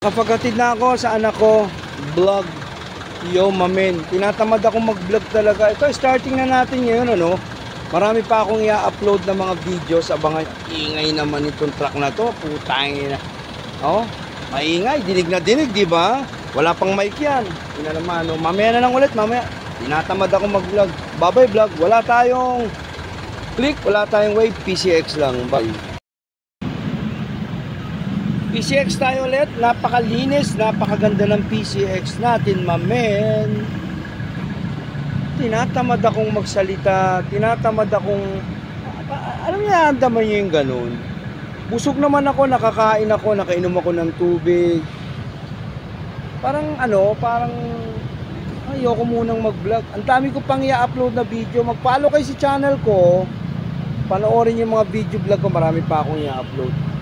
Kapaghatid na ako sa anak ko, vlog. Yo, mamen. Tinatamad akong mag-vlog talaga. Ito, starting na natin ngayon, ano? Marami pa akong i-upload na mga videos. Abangan, ingay naman itong truck na to. Putangin na. Oh, maingay. Dinig na dinig, di ba? Wala pang mic yan. Yun na naman, ano? Mamaya na lang ulit, mamaya. Tinatamad akong mag-vlog. Bye-bye vlog. Wala tayong click, wala tayong wave. PCX lang. Bye. PCX tayo ulit, napakalinis, napakaganda ng PCX natin, mamen. Tinatamad akong magsalita, tinatamad akong, alam niya, andaman niyo yung ganun. Busog naman ako, nakakain ako, nakainom ako ng tubig. Parang parang ayoko munang mag-vlog. Ang dami ko pang i-upload na video, mag-follow kayo sa channel ko. Panoorin yung mga video vlog ko, marami pa akong i-upload.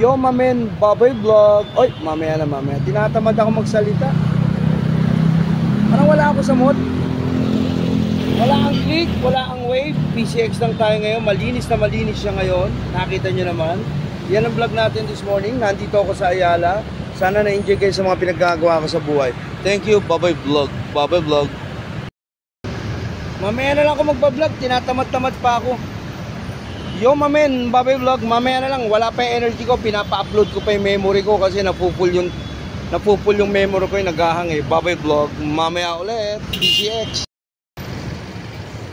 Yo, mamen, bye-bye vlog. Oy, mamaya na mamaya. Tinatamad ako magsalita. Parang wala ako sa mood. Wala ang click, wala ang wave. PCX lang tayo ngayon. Malinis na malinis siya ngayon. Nakita nyo naman. Yan ang vlog natin this morning. Nandito ako sa Ayala. Sana na-enjoy kayo sa mga pinagagawa ko sa buhay. Thank you. Bye-bye vlog. Bye-bye vlog. Mamaya na lang ako magbablog. Tinatamad-tamad pa ako. Yo, mamen, bye-bye vlog. Mamaya na lang, wala pa yung energy ko. Pinapa-upload ko pa yung memory ko kasi napupul yung memory ko yung naghahang eh. Bye-bye vlog. Mamaya ulit. PCX.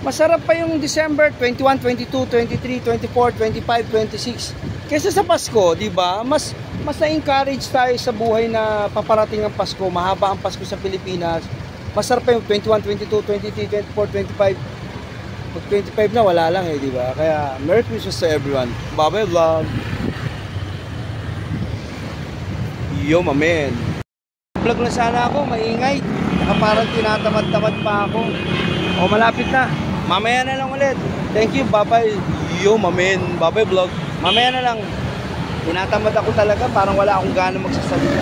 Masarap pa yung December 21, 22, 23, 24, 25, 26. Kaysa sa Pasko, di ba? Mas na-encourage tayo sa buhay na paparating ang Pasko. Mahaba ang Pasko sa Pilipinas. Masarap pa yung 21, 22, 23, 24, 25. Pag 25 na, wala lang eh, di ba? Kaya, Merry Christmas to everyone. Bye-bye vlog. Yo, mamen. Vlog na sana ako, maingay. Parang tinatamad-tamad pa ako. O, malapit na. Mamaya na lang ulit. Thank you, bye-bye. Yo, mamen. Bye-bye vlog. Mamaya na lang. Tinatamad ako talaga, parang wala akong gana magsasalita.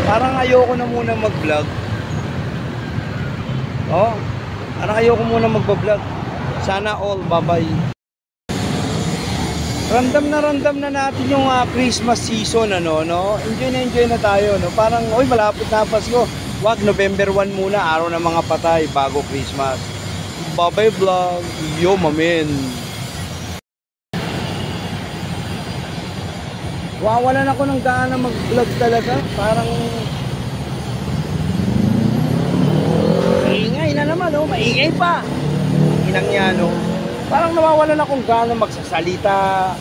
Parang ayoko na muna mag-vlog. Oh, parang ayoko muna mag-vlog. Sana all, bye-bye. Ramdam na natin yung Christmas season, no? Enjoy na tayo, no? Parang, oy, malapit na Pasko. Wag, November 1 muna, araw ng mga patay, bago Christmas. Bye-bye vlog. Yo, mamen. Wawalan ako ng gana mag-vlog talaga. Parang maingay na naman, no? Maingay pa. Inang yan, no? Parang nawawalan akong gana magsasalita.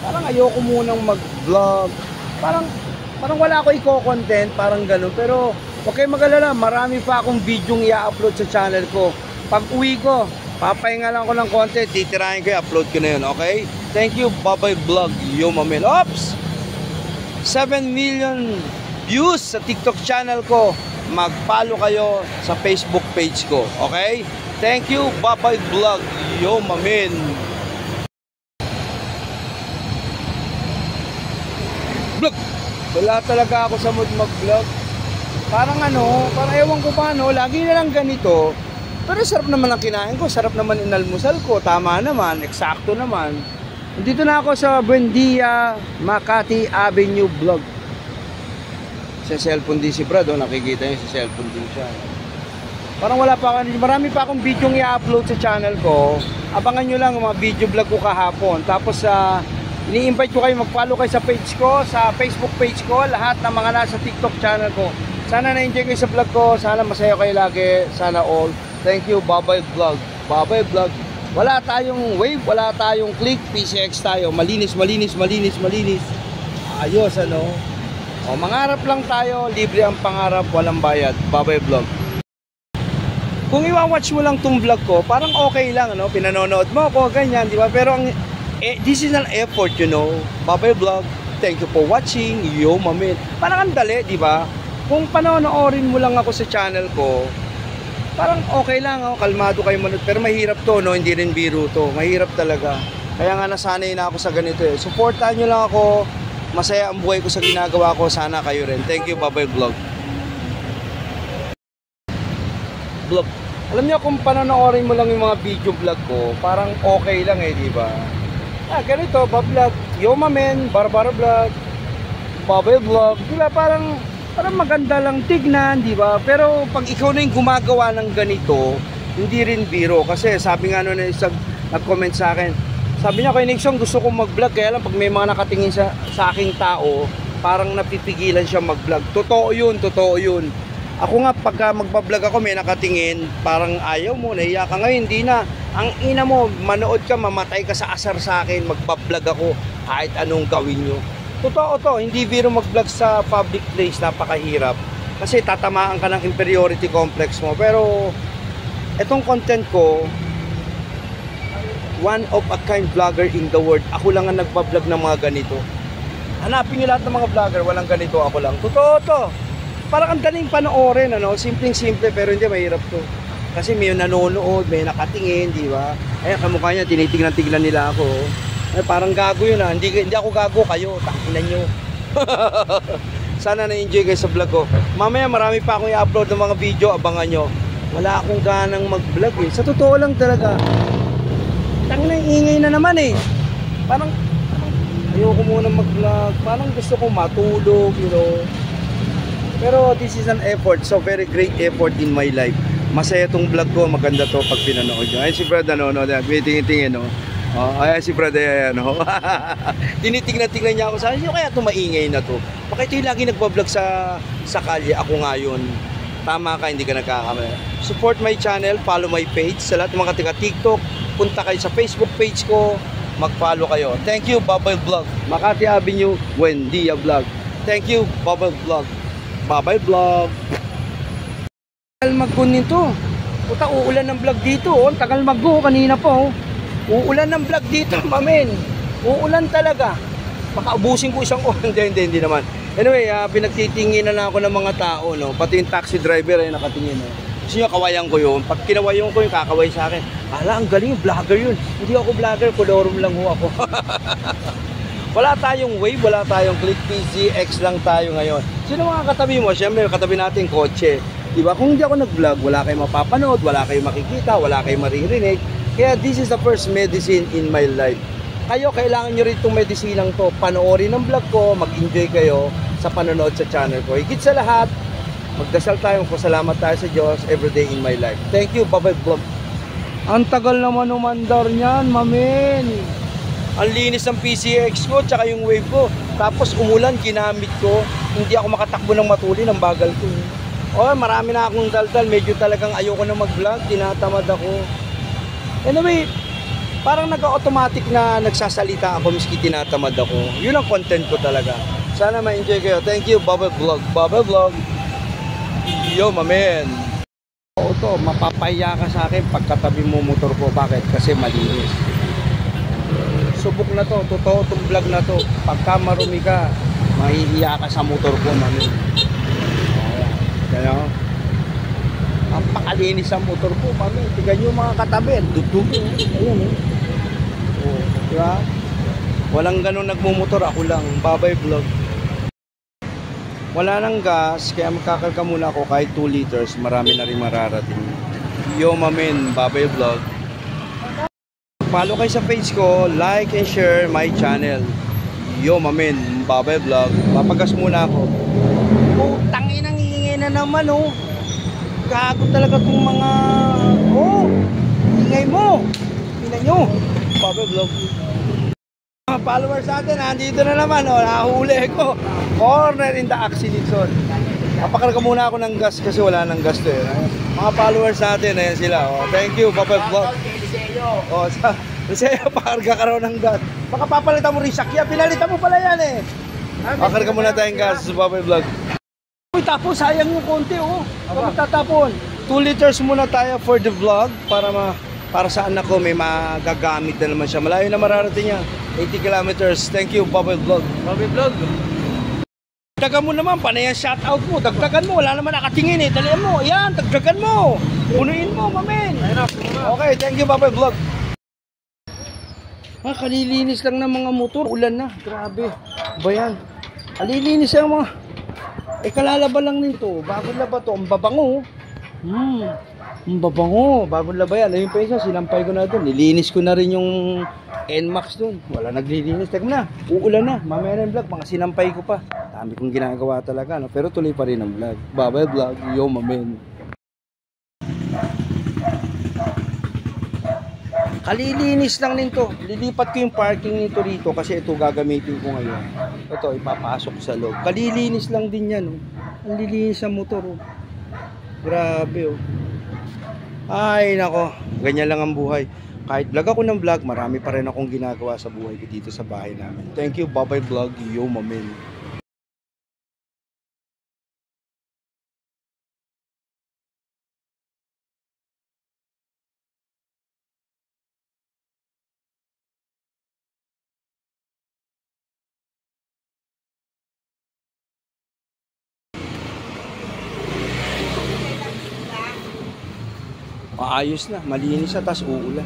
Parang ayoko munang mag-vlog. Parang wala ako i-content, parang gano'n. Pero huwag kayong mag-alala, marami pa akong videong i-upload sa channel ko. Pag uwi ko, papahinga lang ako ng content, titirahin ko, upload ko na yun, okay? Thank you, bye-bye vlog. Yo, mamen. Oops! 7 million views sa TikTok channel ko. Mag-follow kayo sa Facebook page ko, okay? Thank you, bye-bye vlog. Yo, mamen. Vlog. Wala talaga ako sa mood mag-vlog. Parang parang ewan ko pa, lagi na lang ganito. Pero sarap naman ang kinain ko, sarap naman inalmusal ko. Tama naman, eksakto naman. Dito na ako sa Buendia, Makati Avenue vlog. Sa cellphone din si Brad, nakikita niyo sa cellphone din siya. Parang marami pa akong video i-upload sa channel ko. Abangan nyo lang mga video vlog ko kahapon. Tapos ini-invite ko kayo, mag-follow kayo sa page ko, sa Facebook page ko, lahat ng mga nasa TikTok channel ko. Sana na-enjoy kayo sa vlog ko, sana masaya kayo lagi, sana all. Thank you, bye-bye vlog. Bye-bye vlog. Wala tayong wave, wala tayong click, PCX tayo. Malinis, malinis, malinis, malinis. Ayos, O, mangarap lang tayo, libre ang pangarap, walang bayad. Bye-bye vlog. Kung i-watch mo lang tong vlog ko, parang okay lang, pinanonood mo ako, ganyan, di ba? Pero this is an effort, Bye-bye vlog. Thank you for watching. Yo, mamen. Parang ang dali, di ba? Kung panonoorin mo lang ako sa channel ko, parang okay lang, kalmado kayo manood. Pero mahirap to, hindi rin biro to. Mahirap talaga. Kaya nga nasanay na ako sa ganito eh. Supportahan nyo lang ako. Masaya ang buhay ko sa ginagawa ko. Sana kayo rin. Thank you, bye-bye vlog. Vlog. Alam niyo kung panonoorin mo lang yung mga video vlog ko, parang okay lang eh, di ba? Ganito, ba-vlog. Yo, mamen, Barbara vlog. Bobby Vlog. Diba parang maganda lang tignan, di ba? Pero pag ikaw na yung gumagawa ng ganito, hindi rin biro. Kasi sabi nga nun na isang nag-comment sa akin, sabi niya kay Nixon, gusto kong mag-vlog. Kaya lang pag may mga nakatingin sa aking tao, parang napipigilan siya mag-vlog. Totoo yun, totoo yun. Ako nga, pagka magbablog ako, may nakatingin, parang ayaw mo, nahiya ka. Ngayon, hindi na. Ang ina mo, manood ka, mamatay ka sa asar sa akin, magbablog ako, kahit anong gawin nyo. Totoo to, hindi biro mag-vlog sa public place, napakahirap. Kasi tatamaan ka ng inferiority complex mo. Pero, etong content ko, one of a kind vlogger in the world. Ako lang ang nagbablog ng mga ganito. Hanapin nyo lahat ng mga vlogger, walang ganito, ako lang. Totoo to. Parang ang daling panoorin, ano? Simpleng-simple, pero hindi, mahirap to. Kasi may nanonood, may nakatingin, di ba? Eh, kamukha niya, tinitignan-tignan nila ako. Eh, parang gago yun, ha? Hindi ako gago, kayo, takinan nyo. Sana na-enjoy kayo sa vlog ko. Mamaya, marami pa akong i-upload ng mga video, abangan nyo. Wala akong ganang mag-vlog, eh. Sa totoo lang talaga. Tangina, ingay na naman, eh. Parang ayoko muna mag-vlog. Parang gusto kong matulog, you know. Pero this is an effort, so very great effort in my life. Masaya tong vlog ko, maganda to pag pinanood nyo. Ay si Brad, ano, tingin-tingin, no? Ay si Brad, ano? Tinitingnan niya ako, sabi niyo kaya ito maingay na to? Bakit ito yung lagi nagbablog sa kalye? Ako nga yun. Tama ka, hindi ka nagkakamali. Support my channel, follow my page. Sa lahat ng mga taga-TikTok, punta kayo sa Facebook page ko, mag-follow kayo. Thank you, Bubble Vlog. Makati Avenue, Buendia Vlog. Thank you, Bubble Vlog. Bye-bye vlog. Tagal mag-go nito. Puta, uulan ng vlog dito. Oh. Tagal mag-go kanina po. Oh. Uulan ng vlog dito, mamen. Uulan talaga. Baka ubusin ko isang oras. Hindi naman. Anyway, pinagtitingin na ako ng mga tao. No? Pati yung taxi driver ay nakatingin. No? Kasi yung kawayan ko yun. Pag kinawayan ko yung kakaway sa akin. Ala, ang galing, vlogger yun. Hindi ako vlogger, kolorum lang ho ako. Wala tayong Wave, wala tayong Click PCX lang tayo ngayon. Sino mga katabi mo? Siyempre, katabi natin kotse. Diba? Kung hindi ako nag-vlog, wala kayong mapapanood, wala kayong makikita, wala kayong maririnig. Kaya this is the first medicine in my life. Kayo, kailangan nyo rin itong medisinang to. Panoorin ang vlog ko, mag-enjoy kayo sa panonood sa channel ko. Higit sa lahat, magdasal tayo, pasalamat tayo sa Diyos everyday in my life. Thank you, Bye-bye Vlog. Ang tagal naman umandar niyan, mamen. Ang linis ng PCX ko, tsaka yung Wave ko. Tapos umulan, ginamit ko. Hindi ako makatakbo ng matuli ng bagal ko. Oh, marami na akong daldal. Medyo talagang ayoko na mag-vlog. Tinatamad ako. Anyway, parang nag-automatic na nagsasalita ako miski tinatamad ako. Yun ang content ko talaga. Sana ma-enjoy kayo. Thank you, Bubble Vlog. Bubble Vlog. Yo, mamen. Oo to, mapapahiya ka sa akin pagkatabi mo motor ko. Bakit? Kasi malinis. Subok na to, totoo itong vlog na to. Pagka marumi ka, mahihiya ka sa motor ko, mami. Kaya, ang pakalinis sa motor ko, mami. Tignan nyo mga katabi, dugdugin. Ayan, eh. Oh, diba? Walang ganun nagmumotor, ako lang. Bye-bye vlog. Wala nang gas, kaya magkakarga muna ako kahit 2 liters. Marami na rin mararating. Yo, mamin, bye-bye vlog. Follow kayo sa page ko, like and share my channel. Yo, mamen, Bye-bye Vlog. Papagas muna ako. Putang inang ingay na naman, oh. Gago talaga tong mga... Oh, ingay mo. Tingnan nyo. Bye-bye Vlog. Mga followers natin, nandito na naman, oh. Nahuli ko. Corner in the accident. Papakarga muna ako ng gas kasi wala nang gas to, eh. Mga followers natin, ayan sila. Oh. Thank you, Bye-bye Vlog. O, sa'yo, pakarga ka raw ng gas. Baka papalitan mo rin sakya. Pinalitan mo pala yan, eh. Pakarga muna tayong gas sa Bye-bye Vlog. Uy, tapos, sayang yung konti, oh. Kami tatapon. 2 liters muna tayo for the vlog para sa anak ko may magagamit na naman siya. Malayo na mararating niya. 80 kilometers. Thank you, Bye-bye Vlog. Bye-bye Vlog. Dagdagan mo naman, panay ang shoutout mo. Dagdagan mo, wala naman nakatingin, eh. Dalihan mo, ayan, dagdagan mo. Punuin mo, mamen. Okay, thank you, Bye-bye Vlog. Kalilinis lang ng mga motor. Ulan na, grabe. Ba yan? Kalilinis lang mga... kalalaba lang nito. Bagong laba to. Ang babango. Ang babango. Bagong laba yan. Ayun pa isa, sinampay ko na doon. Nilinis ko na rin yung NMAX dun. Wala naglilinis. Teka na, uulan na. Mamaya na yung vlog, mga sinampay ko pa. Dami kong ginagawa talaga, no? Pero tuloy pa rin ang vlog. Bye-bye vlog. Yo, mamen. Kalilinis lang nito. Lilipat ko yung parking nito rito kasi ito gagamitin ko ngayon. Ito, ipapasok sa loob. Kalilinis lang din yan, oh. Ang lilinis ng motor, oh. Grabe, oh. Ay, nako. Ganyan lang ang buhay. Kahit vlog ako ng vlog, marami pa rin akong ginagawa sa buhay ko dito sa bahay namin. Thank you, bye-bye vlog. Yo, mamen. Maayos na, malinis na, tas uulan.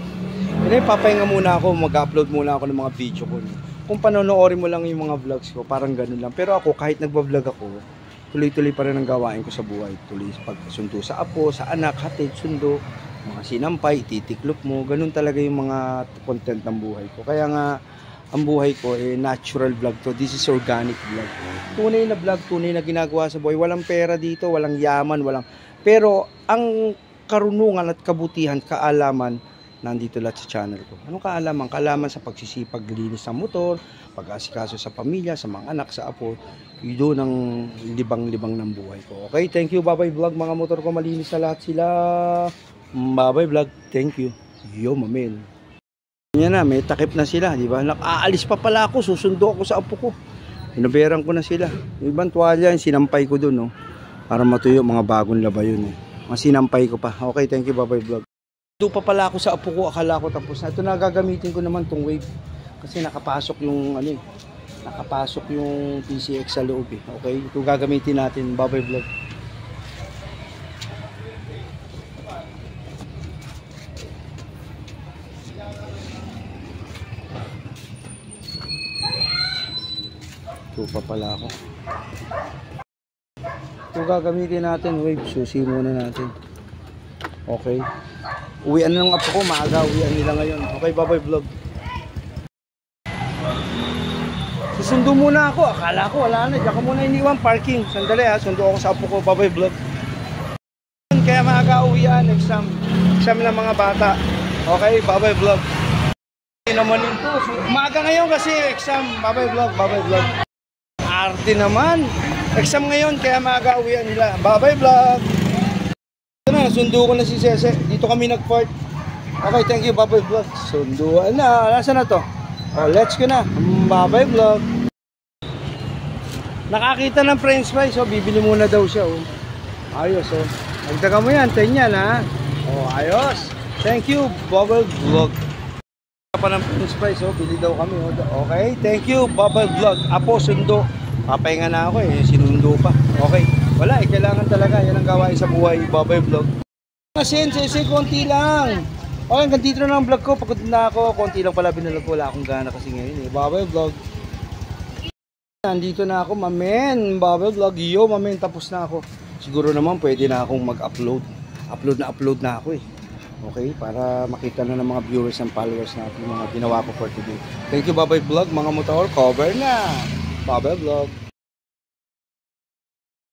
Hindi, papahinga muna ako, mag-upload muna ako ng mga video ko. Kung panonoorin mo lang yung mga vlogs ko, parang ganun lang. Pero ako, kahit nagbablog ako, tuloy-tuloy pa rin ang gawain ko sa buhay. Tuloy pagsundo sa apo, sa anak, hatid, sundo, mga sinampay, titiklop mo. Ganun talaga yung mga content ng buhay ko. Kaya nga, ang buhay ko, natural vlog to. This is organic vlog. Tunay na vlog, tunay na ginagawa sa buhay. Walang pera dito, walang yaman, walang... Pero, ang karunungan at kabutihan, kaalaman, nandito lahat sa channel ko. Anong kaalaman? Kaalaman sa pagsisipag, linis ng motor, pag-asikaso sa pamilya, sa mga anak, sa apo. Yun ang libang-libang ng buhay ko. Okay, thank you. Bye-bye vlog. Mga motor ko malinis sa lahat sila. Bye-bye vlog. Thank you. Yo, mamen. Yan na, may takip na sila, di ba? Aalis pa pala ako, susundo ako sa apo ko. Inaberan ko na sila. Yung ibang tuwalya, sinampay ko dun, no? Para matuyo, mga bagong laba yun, eh. Masinampay ko pa. Okay, thank you. Bye-bye vlog. Doon pa pala ako sa apo ko. Akala ko tapos na. Ito na gagamitin ko naman tong wave. Kasi nakapasok yung ano eh. Nakapasok yung PCX sa loob eh. Okay, ito gagamitin natin. Bye-bye vlog. Ito pa pala ako. Ito gagamitin natin, wave. Susi muna natin. Okay. Uwian na ng apo ko, maaga. Uwian nila ngayon. Okay, bye-bye vlog. Susundo muna ako. Akala ko wala na. Diyan ko muna iniwan parking. Sandali ha. Sundo ako sa apo ko. Bye-bye vlog. Kaya maaga uwian. Exam. Exam ng mga bata. Okay, bye-bye vlog. Hindi naman ito. Maaga ngayon kasi exam. Bye-bye vlog. Bye-bye vlog. Arte naman. Exam ngayon, kaya maaga uwian nila. Bye-bye vlog. Ito na, sundo ko na si Sese. Dito kami nag-park. Okay, thank you. Bye-bye vlog. Sunduan na. Nasaan na to? Oh, let's go na. Bye-bye vlog. Nakakita ng french fries. Oh, bibili muna daw siya. Oh. Ayos, oh. Nagdaga mo yan. 10 yan, ha? Oh, ayos. Thank you. Bye-bye vlog. Pa ng french fries. Oh, bili daw kami. Oh. Okay, thank you. Bye-bye vlog. Apo, sundo. Papahinga na ako eh, sinundo pa. Okay, wala eh, kailangan talaga. Yan ang gawain sa buhay. Bye-bye vlog. Kasi, konti lang. Okay, hanggang dito na lang ang vlog ko. Pagod na ako, konti lang pala binalag ko. Wala akong gana kasi ngayon eh. Bye-bye vlog. Nandito na ako, mamen. Bye-bye vlog. Yo, mamen, tapos na ako. Siguro naman pwede na akong mag-upload. Upload na ako eh. Okay, para makita na ng mga viewers and followers natin mga ginawa ko for today. Thank you, bye-bye vlog. Mga motor, cover na. Bye-bye vlog.